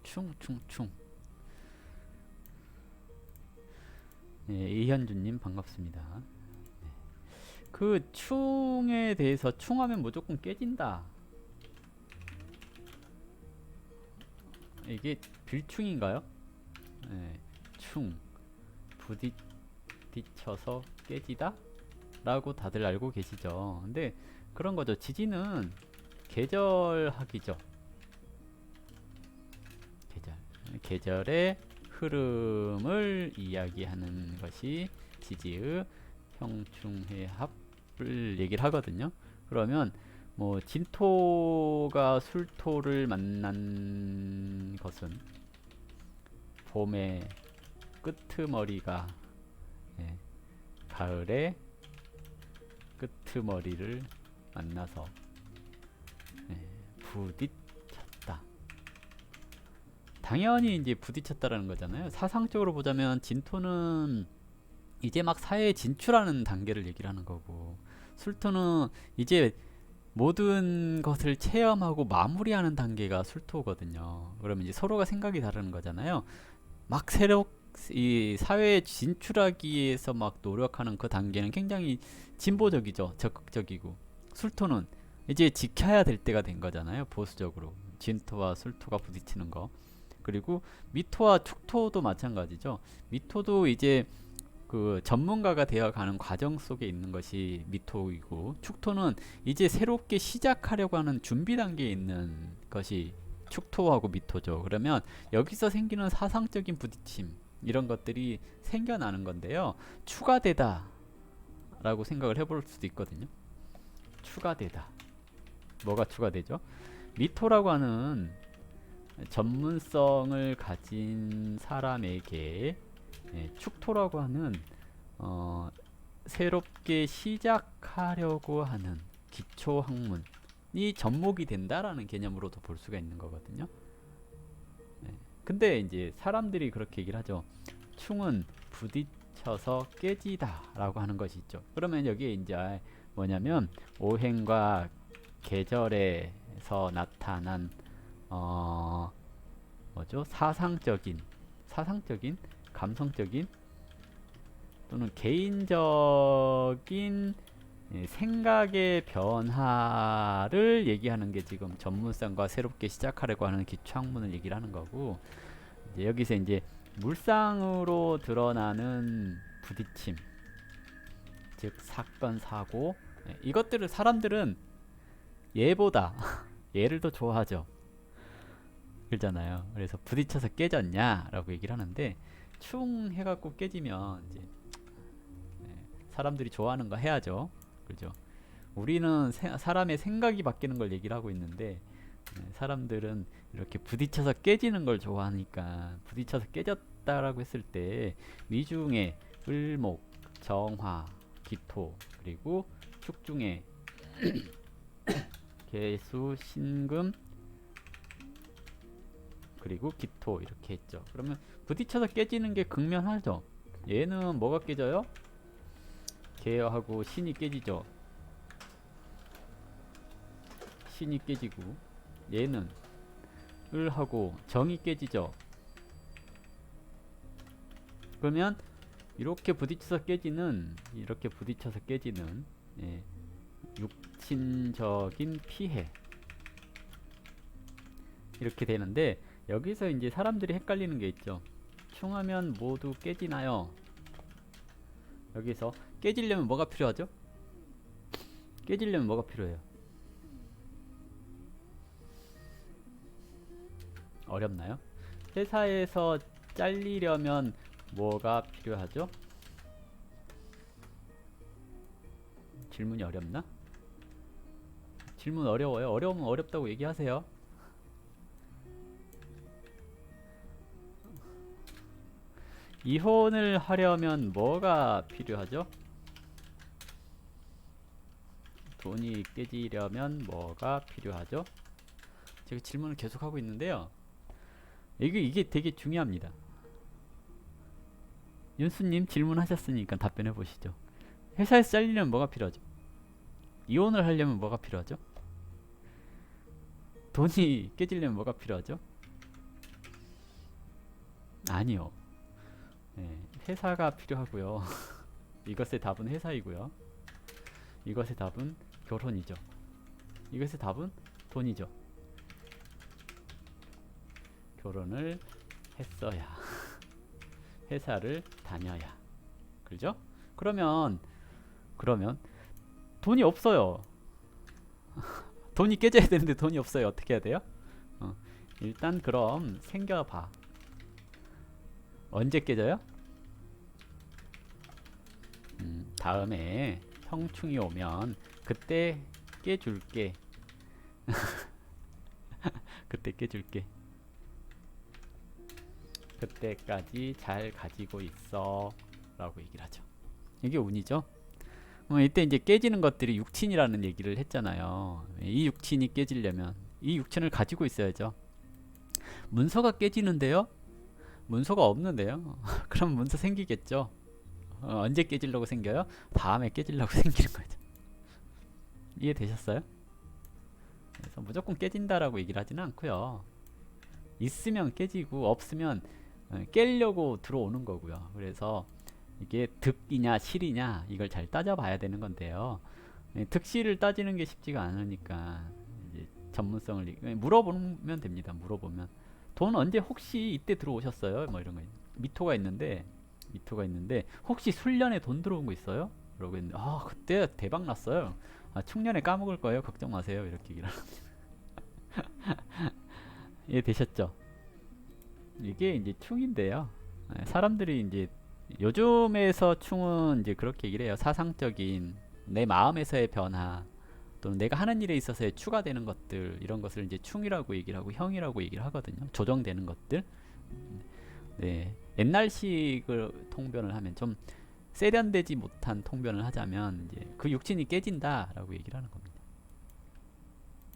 충. 네, 이현주님 반갑습니다. 네. 그 충에 대해서 충하면 무조건 깨진다. 이게 빌충인가요? 네, 충 부딪혀서 깨지다? 라고 다들 알고 계시죠. 근데 그런 거죠. 지진은 계절학이죠. 계절의 흐름을 이야기하는 것이 지지의 형충해합을 얘기를 하거든요. 그러면 뭐 진토가 술토를 만난 것은 봄의 끄트머리가 가을에 끄트머리를 만나서 부딪혔다. 당연히 이제 부딪혔다라는 거잖아요. 사상적으로 보자면 진토는 이제 막 사회에 진출하는 단계를 얘기를 하는 거고, 술토는 이제 모든 것을 체험하고 마무리하는 단계가 술토거든요. 그러면 이제 서로가 생각이 다른 거잖아요. 막 새로 이 사회에 진출하기 위해서 막 노력하는 그 단계는 굉장히 진보적이죠. 적극적이고, 술토는 이제 지켜야 될 때가 된 거잖아요. 보수적으로 진토와 술토가 부딪히는 거. 그리고 미토와 축토도 마찬가지죠. 미토도 이제 그 전문가가 되어가는 과정 속에 있는 것이 미토이고, 축토는 이제 새롭게 시작하려고 하는 준비 단계에 있는 것이 축토하고 미토죠. 그러면 여기서 생기는 사상적인 부딪힘, 이런 것들이 생겨나는 건데요. 추가되다 라고 생각을 해볼 수도 있거든요. 추가되다. 뭐가 추가되죠? 미토라고 하는 전문성을 가진 사람에게 축토라고 하는 새롭게 시작하려고 하는 기초 학문이 접목이 된다라는 개념으로도 볼 수가 있는 거거든요. 근데 이제 사람들이 그렇게 얘기를 하죠. 충은 부딪혀서 깨지다 라고 하는 것이 있죠. 그러면 여기에 이제 뭐냐면 오행과 계절에서 나타난 뭐죠? 사상적인, 감성적인 또는 개인적인 생각의 변화를 얘기하는 게 지금 전문성과 새롭게 시작하려고 하는 기초학문을 얘기를 하는 거고, 이제 여기서 이제 물상으로 드러나는 부딪힘, 즉 사건, 사고, 이것들을 사람들은 얘보다 얘를 더 좋아하죠. 그러잖아요. 그래서 부딪혀서 깨졌냐 라고 얘기를 하는데, 충 해갖고 깨지면 이제 사람들이 좋아하는 거 해야죠. 그죠? 우리는 사람의 생각이 바뀌는 걸 얘기를 하고 있는데, 사람들은 이렇게 부딪혀서 깨지는 걸 좋아하니까, 부딪혀서 깨졌다라고 했을 때 위중에 을목, 정화, 기토, 그리고 축중에 개수, 신금, 그리고 기토, 이렇게 했죠. 그러면 부딪혀서 깨지는 게 극명하죠. 얘는 뭐가 깨져요? 개하고 신이 깨지죠. 신이 깨지고, 얘는 을하고 정이 깨지죠. 그러면 이렇게 부딪혀서 깨지는 육신적인 피해, 이렇게 되는데, 여기서 이제 사람들이 헷갈리는 게 있죠. 충하면 모두 깨지나요? 여기서 깨지려면 뭐가 필요하죠? 깨지려면 뭐가 필요해요? 어렵나요? 회사에서 잘리려면 뭐가 필요하죠? 질문이 어렵나? 질문 어려워요? 어려우면 어렵다고 얘기하세요. 이혼을 하려면 뭐가 필요하죠? 돈이 깨지려면 뭐가 필요하죠? 제가 질문을 계속하고 있는데요. 이게 되게 중요합니다. 윤수님 질문하셨으니까 답변해 보시죠. 회사에서 잘리려면 뭐가 필요하죠? 이혼을 하려면 뭐가 필요하죠? 돈이 깨지려면 뭐가 필요하죠? 아니요. 네, 회사가 필요하고요. 이것의 답은 회사이고요. 이것의 답은 결혼이죠. 이것의 답은 돈이죠. 결혼을 했어야 회사를 다녀야. 그죠? 그러면 돈이 없어요. 돈이 깨져야 되는데 돈이 없어요. 어떻게 해야 돼요? 일단 그럼 생겨봐. 언제 깨져요? 다음에 형충이 오면 그때 깨줄게. 그때 깨줄게. 그때까지 잘 가지고 있어 라고 얘기를 하죠. 이게 운이죠. 이때 이제 깨지는 것들이 육친이라는 얘기를 했잖아요. 이 육친이 깨지려면 이 육친을 가지고 있어야죠. 문서가 깨지는데요? 문서가 없는데요? 그럼 문서 생기겠죠. 언제 깨지려고 생겨요? 다음에 깨지려고 생기는 거죠. 이해되셨어요? 그래서 무조건 깨진다라고 얘기를 하지는 않고요. 있으면 깨지고 없으면 깨려고 들어오는 거고요. 그래서 이게 득이냐 실이냐 이걸 잘 따져봐야 되는 건데요. 득실을 따지는 게 쉽지가 않으니까 이제 전문성을 물어보면 됩니다. 물어보면 돈 언제 혹시 이때 들어오셨어요? 뭐 이런 거 미토가 있는데 혹시 술년에 돈 들어온 거 있어요? 그러고 있는데 그때 대박 났어요. 충년에 까먹을 거예요. 걱정 마세요. 이렇게 얘기를 이해되셨죠? 이게 이제 충인데요. 사람들이 이제 요즘에서 충은 이제 그렇게 얘기를 해요. 사상적인 내 마음에서의 변화 또는 내가 하는 일에 있어서의 추가되는 것들 이런 것을 이제 충이라고 얘기를 하고 형이라고 얘기를 하거든요. 조정되는 것들. 네. 옛날식을 통변을 하면 좀 세련되지 못한 통변을 하자면 이제 그 육친이 깨진다라고 얘기를 하는 겁니다.